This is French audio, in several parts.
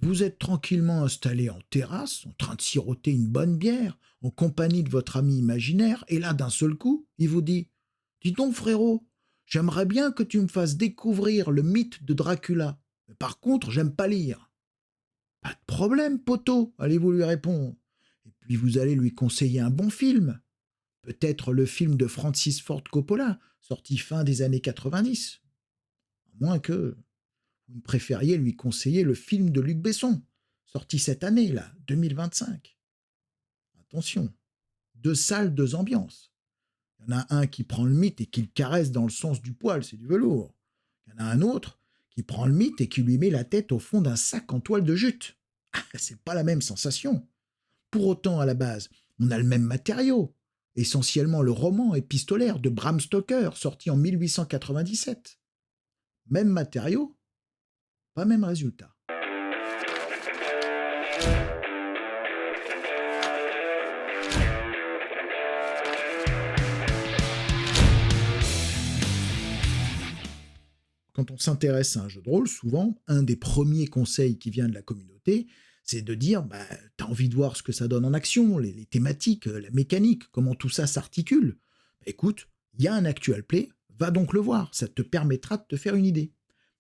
Vous êtes tranquillement installé en terrasse, en train de siroter une bonne bière, en compagnie de votre ami imaginaire, et là, d'un seul coup, il vous dit: Dis donc, frérot, j'aimerais bien que tu me fasses découvrir le mythe de Dracula. Mais par contre, j'aime pas lire. Pas de problème, poteau, allez-vous lui répondre. Et puis vous allez lui conseiller un bon film. Peut-être le film de Francis Ford Coppola, sorti fin des années 90. À moins que vous ne préfériez lui conseiller le film de Luc Besson, sorti cette année, là, 2025. Attention, deux salles, deux ambiances. Il y en a un qui prend le mythe et qui le caresse dans le sens du poil, c'est du velours. Il y en a un autre qui prend le mythe et qui lui met la tête au fond d'un sac en toile de jute. C'est pas la même sensation. Pour autant, à la base, on a le même matériau, essentiellement le roman épistolaire de Bram Stoker, sorti en 1897. Même matériau, pas même résultat. Quand on s'intéresse à un jeu de rôle, souvent, un des premiers conseils qui vient de la communauté, c'est de dire, t'as envie de voir ce que ça donne en action, les thématiques, la mécanique, comment tout ça s'articule. Écoute, il y a un actual play, va donc le voir, ça te permettra de te faire une idée.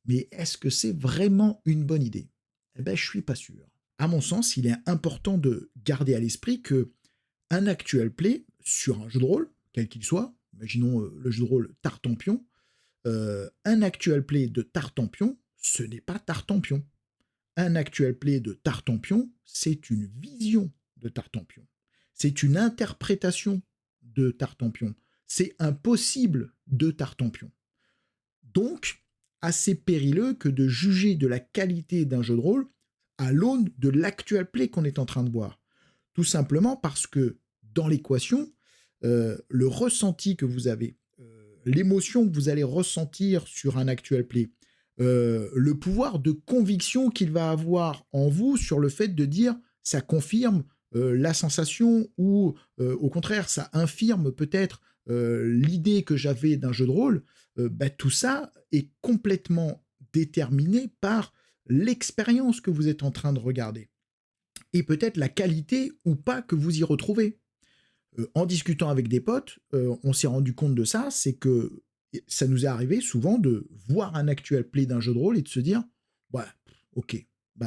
Mais est-ce que c'est vraiment une bonne idée? Eh ben, je suis pas sûr. À mon sens, il est important de garder à l'esprit que un actual play sur un jeu de rôle, quel qu'il soit, imaginons le jeu de rôle Tartampion, un actual play de Tartampion, ce n'est pas Tartampion. Un actual play de Tartampion, c'est une vision de Tartampion. C'est une interprétation de Tartampion. C'est un possible de Tartampion. Donc, assez périlleux que de juger de la qualité d'un jeu de rôle à l'aune de l'actual play qu'on est en train de voir. Tout simplement parce que dans l'équation, le ressenti que vous avez, l'émotion que vous allez ressentir sur un actual play, le pouvoir de conviction qu'il va avoir en vous sur le fait de dire ça confirme la sensation ou au contraire ça infirme peut-être l'idée que j'avais d'un jeu de rôle, tout ça est complètement déterminé par l'expérience que vous êtes en train de regarder et peut-être la qualité ou pas que vous y retrouvez. En discutant avec des potes, on s'est rendu compte de ça, c'est que ça nous est arrivé souvent de voir un actual play d'un jeu de rôle et de se dire ouais, ok,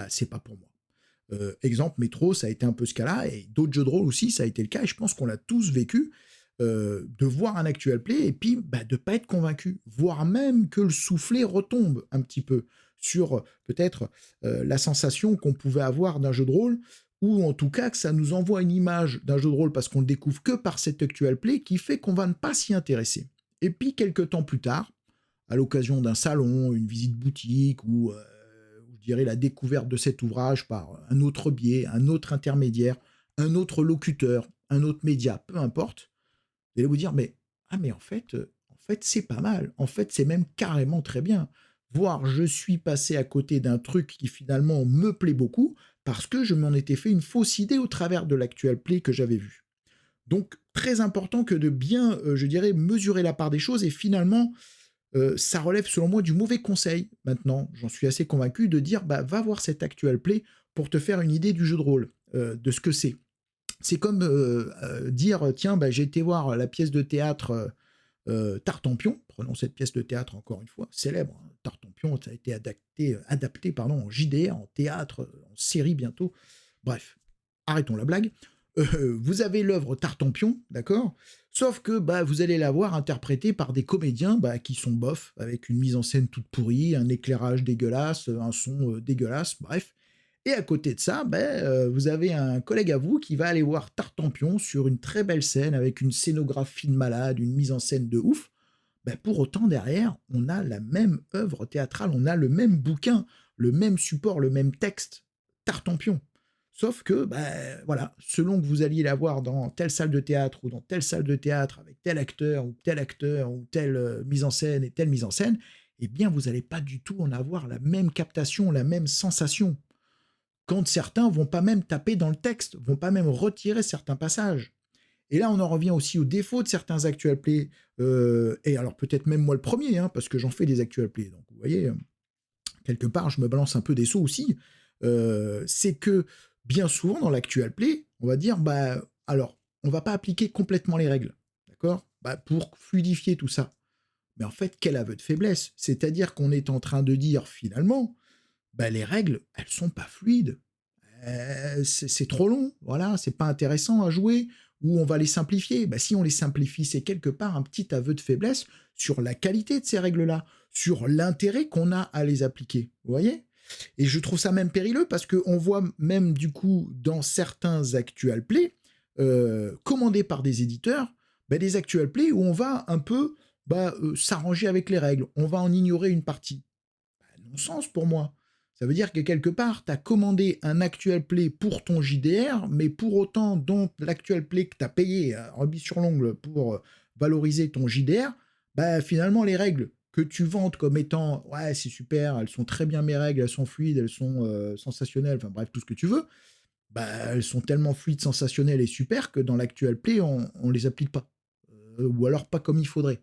c'est pas pour moi. Exemple, Métro, ça a été un peu ce cas-là, et d'autres jeux de rôle aussi, ça a été le cas, et je pense qu'on l'a tous vécu, de voir un actual play et puis de pas être convaincu, voire même que le soufflet retombe un petit peu sur peut-être la sensation qu'on pouvait avoir d'un jeu de rôle, ou en tout cas que ça nous envoie une image d'un jeu de rôle parce qu'on le découvre que par cet actual play qui fait qu'on va ne pas s'y intéresser. Et puis quelques temps plus tard, à l'occasion d'un salon, une visite boutique ou je dirais la découverte de cet ouvrage par un autre biais, un autre intermédiaire, un autre locuteur, un autre média, peu importe, vous allez vous dire mais en fait c'est pas mal, en fait c'est même carrément très bien. Voire je suis passé à côté d'un truc qui finalement me plaît beaucoup parce que je m'en étais fait une fausse idée au travers de l'actual play que j'avais vu. Donc très important que de bien, je dirais, mesurer la part des choses et finalement ça relève selon moi du mauvais conseil. Maintenant, j'en suis assez convaincu de dire va voir cet actual play pour te faire une idée du jeu de rôle, de ce que c'est. C'est comme dire tiens, j'ai été voir la pièce de théâtre Tartampion, prenons cette pièce de théâtre encore une fois, célèbre, hein, Tartampion, ça a été adapté en JDR, en théâtre, en série bientôt. Bref, arrêtons la blague. Vous avez l'œuvre Tartampion, d'accord? Sauf que vous allez la voir interprétée par des comédiens qui sont bofs, avec une mise en scène toute pourrie, un éclairage dégueulasse, un son dégueulasse, bref. Et à côté de ça, vous avez un collègue à vous qui va aller voir Tartampion sur une très belle scène avec une scénographie de malade, une mise en scène de ouf. Pour autant, derrière, on a la même œuvre théâtrale, on a le même bouquin, le même support, le même texte, Tartampion. Sauf que, voilà, selon que vous alliez la voir dans telle salle de théâtre ou dans telle salle de théâtre avec tel acteur ou telle mise en scène et telle mise en scène, eh bien, vous n'allez pas du tout en avoir la même captation, la même sensation. Quand certains vont pas même taper dans le texte, vont pas même retirer certains passages. Et là, on en revient aussi aux défauts de certains actual play. Et alors, peut-être même moi le premier, hein, parce que j'en fais des actual play. Donc, vous voyez, quelque part, je me balance un peu des sauts aussi. c'est que bien souvent dans l'actual play, on va dire, bah, alors, on va pas appliquer complètement les règles, d'accord? Bah, pour fluidifier tout ça. Mais en fait, quel aveu de faiblesse! C'est-à-dire qu'on est en train de dire finalement, bah, les règles, elles sont pas fluides. C'est trop long, voilà, c'est pas intéressant à jouer, ou on va les simplifier. Bah, si on les simplifie, c'est quelque part un petit aveu de faiblesse sur la qualité de ces règles-là, sur l'intérêt qu'on a à les appliquer. Vous voyez? Et je trouve ça même périlleux parce qu'on voit même du coup dans certains actual play commandés par des éditeurs, bah, des actual play où on va un peu s'arranger avec les règles, on va en ignorer une partie. Bah, non-sens pour moi. Ça veut dire que quelque part, tu as commandé un actual play pour ton JDR, mais pour autant, dans l'actual play que tu as payé rubis sur l'ongle pour valoriser ton JDR, bah, finalement, les règles que tu vantes comme étant ouais, c'est super, elles sont très bien mes règles, elles sont fluides, elles sont sensationnelles, enfin bref, tout ce que tu veux, bah, elles sont tellement fluides, sensationnelles et super que dans l'actual play, on les applique pas. Ou alors pas comme il faudrait.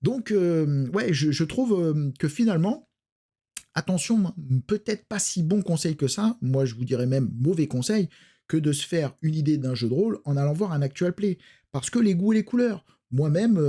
Donc, ouais, je trouve que finalement, attention, peut-être pas si bon conseil que ça, moi je vous dirais même mauvais conseil, que de se faire une idée d'un jeu de rôle en allant voir un actual play. Parce que les goûts et les couleurs, moi-même,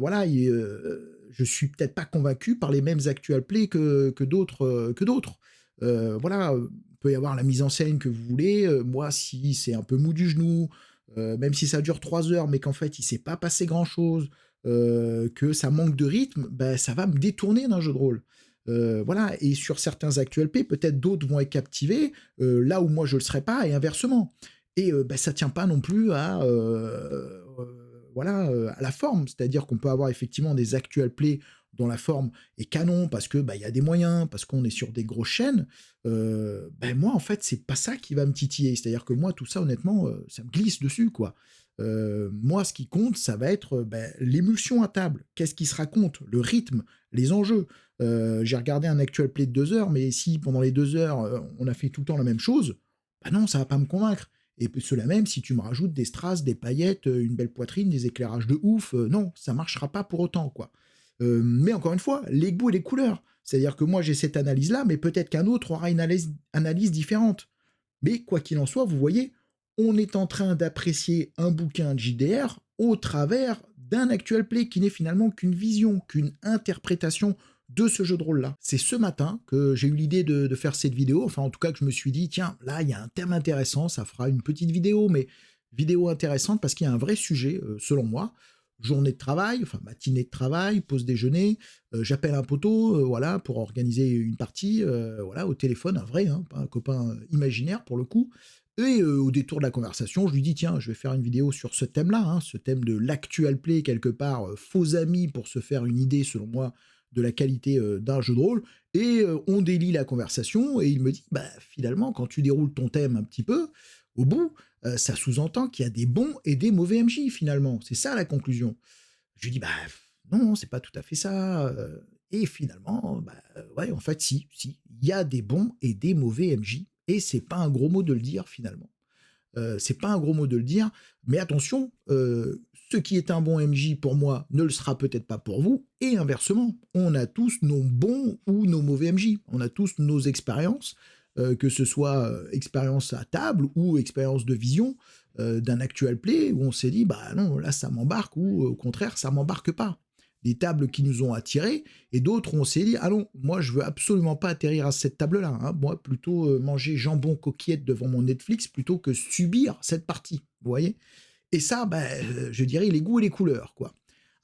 voilà, je suis peut-être pas convaincu par les mêmes actual play que d'autres. Voilà, peut y avoir la mise en scène que vous voulez. Moi, si c'est un peu mou du genou, même si ça dure 3 heures, mais qu'en fait il s'est pas passé grand-chose, que ça manque de rythme, ben, ça va me détourner d'un jeu de rôle. Voilà, et sur certains actuels P, peut-être d'autres vont être captivés, là où moi je le serais pas, et inversement. Et bah, ça tient pas non plus à, voilà, à la forme. C'est-à-dire qu'on peut avoir effectivement des actual play dont la forme est canon parce que bah, y a des moyens, parce qu'on est sur des grosses chaînes. Ben moi, en fait, c'est pas ça qui va me titiller. C'est-à-dire que moi, tout ça, honnêtement, ça me glisse dessus, quoi. Moi, ce qui compte, ça va être ben, l'émulsion à table. Qu'est-ce qui se raconte? Le rythme, les enjeux. J'ai regardé un actual play de 2 heures, mais si pendant les 2 heures, on a fait tout le temps la même chose, bah non, ça va pas me convaincre. Et cela même, si tu me rajoutes des strass, des paillettes, une belle poitrine, des éclairages de ouf, non, ça marchera pas pour autant, quoi. Mais encore une fois, les goûts et les couleurs. C'est-à-dire que moi, j'ai cette analyse-là, mais peut-être qu'un autre aura une analyse différente. Mais quoi qu'il en soit, vous voyez, on est en train d'apprécier un bouquin de JDR au travers d'un actual play qui n'est finalement qu'une vision, qu'une interprétation de ce jeu de rôle-là. C'est ce matin que j'ai eu l'idée de faire cette vidéo, enfin en tout cas que je me suis dit, tiens, là il y a un thème intéressant, ça fera une petite vidéo, mais vidéo intéressante parce qu'il y a un vrai sujet, selon moi. Journée de travail, enfin matinée de travail, pause déjeuner, j'appelle un poteau, voilà, pour organiser une partie, voilà, au téléphone, un vrai, hein, pas un copain imaginaire pour le coup. Et au détour de la conversation, je lui dis tiens, je vais faire une vidéo sur ce thème-là, hein, ce thème de l'actual play quelque part, faux amis pour se faire une idée, selon moi, de la qualité d'un jeu de rôle. Et on délie la conversation et il me dit bah finalement, quand tu déroules ton thème un petit peu, au bout, ça sous-entend qu'il y a des bons et des mauvais MJ finalement. C'est ça la conclusion. Je lui dis bah non, c'est pas tout à fait ça. Et finalement, bah ouais, en fait, si, il y a des bons et des mauvais MJ. Et c'est pas un gros mot de le dire finalement. C'est pas un gros mot de le dire, mais attention, ce qui est un bon MJ pour moi ne le sera peut-être pas pour vous, et inversement, on a tous nos bons ou nos mauvais MJ, on a tous nos expériences, que ce soit expérience à table ou expérience de vision d'un actual play où on s'est dit bah non là ça m'embarque ou au contraire ça m'embarque pas. Des tables qui nous ont attirés et d'autres où on s'est dit ah non moi je veux absolument pas atterrir à cette table là, hein. Moi plutôt manger jambon coquillette devant mon Netflix plutôt que subir cette partie, vous voyez. Et ça bah, je dirais les goûts et les couleurs quoi.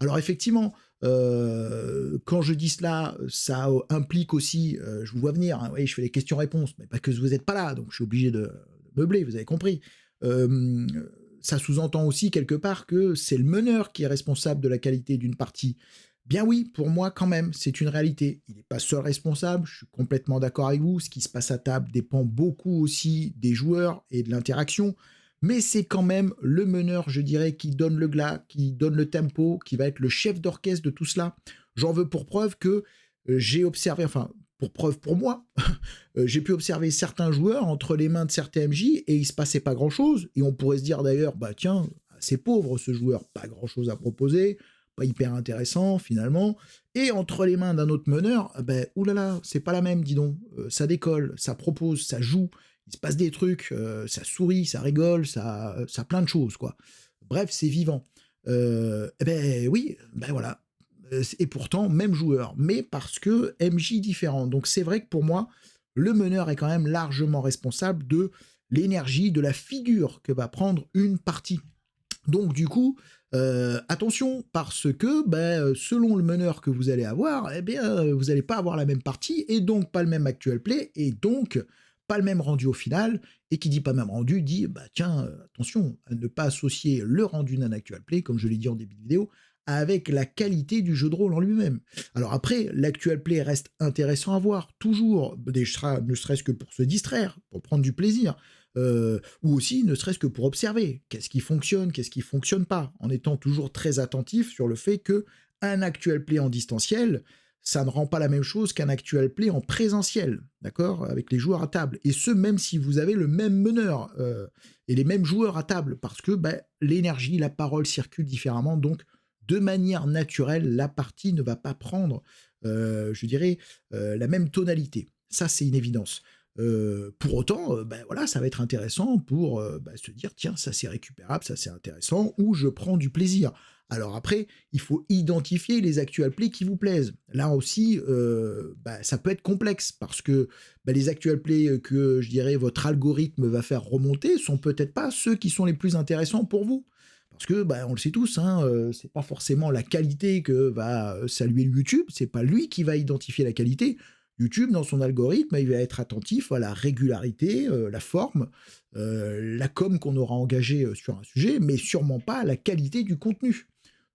Alors effectivement quand je dis cela ça implique aussi je vous vois venir hein, oui je fais les questions-réponses mais parce que vous n'êtes pas là donc je suis obligé de meubler vous avez compris. Euh, Ça sous-entend aussi quelque part que c'est le meneur qui est responsable de la qualité d'une partie. Bien oui, pour moi quand même, c'est une réalité. Il n'est pas seul responsable, je suis complètement d'accord avec vous, ce qui se passe à table dépend beaucoup aussi des joueurs et de l'interaction, mais c'est quand même le meneur, je dirais, qui donne le glas, qui donne le tempo, qui va être le chef d'orchestre de tout cela. J'en veux pour preuve que j'ai observé, enfin, pour preuve pour moi, j'ai pu observer certains joueurs entre les mains de certains MJ et il se passait pas grand chose. Et on pourrait se dire d'ailleurs, bah tiens, c'est pauvre ce joueur, pas grand chose à proposer, pas hyper intéressant finalement. Et entre les mains d'un autre meneur, ben oulala, c'est pas la même, dis donc. Ça décolle, ça propose, ça joue, il se passe des trucs, ça sourit, ça rigole, ça plein de choses, quoi. Bref, c'est vivant. Et ben oui, ben voilà. Et pourtant, même joueur, mais parce que MJ différent. Donc c'est vrai que pour moi, le meneur est quand même largement responsable de l'énergie, de la figure que va prendre une partie. Donc du coup, attention, parce que selon le meneur que vous allez avoir, eh bien, vous n'allez pas avoir la même partie, et donc pas le même actual play, et donc pas le même rendu au final, et qui dit pas même rendu, dit, bah tiens, attention, à ne pas associer le rendu d'un actual play, comme je l'ai dit en début de vidéo, avec la qualité du jeu de rôle en lui-même. Alors après, l'actual play reste intéressant à voir, toujours, ne serait-ce que pour se distraire, pour prendre du plaisir, ou aussi ne serait-ce que pour observer qu'est-ce qui fonctionne pas, en étant toujours très attentif sur le fait que un actual play en distanciel, ça ne rend pas la même chose qu'un actual play en présentiel, d'accord, avec les joueurs à table, et ce même si vous avez le même meneur et les mêmes joueurs à table, parce que l'énergie, la parole circulent différemment, donc de manière naturelle, la partie ne va pas prendre, je dirais, la même tonalité. Ça, c'est une évidence. Pour autant, voilà, ça va être intéressant pour se dire, tiens, ça c'est récupérable, ça c'est intéressant, ou je prends du plaisir. Alors après, il faut identifier les actual plays qui vous plaisent. Là aussi, ça peut être complexe, parce que les actual plays que, je dirais, votre algorithme va faire remonter sont peut-être pas ceux qui sont les plus intéressants pour vous. Parce que, on le sait tous, hein, c'est pas forcément la qualité que va saluer le YouTube, c'est pas lui qui va identifier la qualité. YouTube, dans son algorithme, il va être attentif à la régularité, la forme, la com qu'on aura engagée sur un sujet, mais sûrement pas à la qualité du contenu.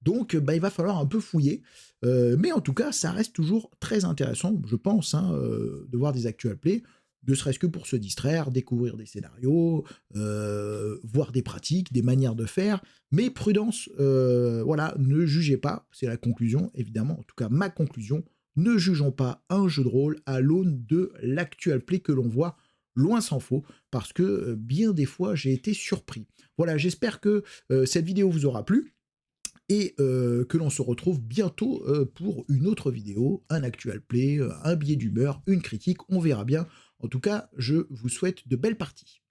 Donc, il va falloir un peu fouiller. Mais en tout cas, ça reste toujours très intéressant, je pense, hein, de voir des actual plays, ne serait-ce que pour se distraire, découvrir des scénarios, voir des pratiques, des manières de faire. Mais prudence, voilà, ne jugez pas, c'est la conclusion, évidemment, en tout cas ma conclusion. Ne jugeons pas un jeu de rôle à l'aune de l'actual play que l'on voit, loin s'en faut, parce que bien des fois j'ai été surpris. Voilà, j'espère que cette vidéo vous aura plu, et que l'on se retrouve bientôt pour une autre vidéo, un actual play, un billet d'humeur, une critique, on verra bien. En tout cas, je vous souhaite de belles parties.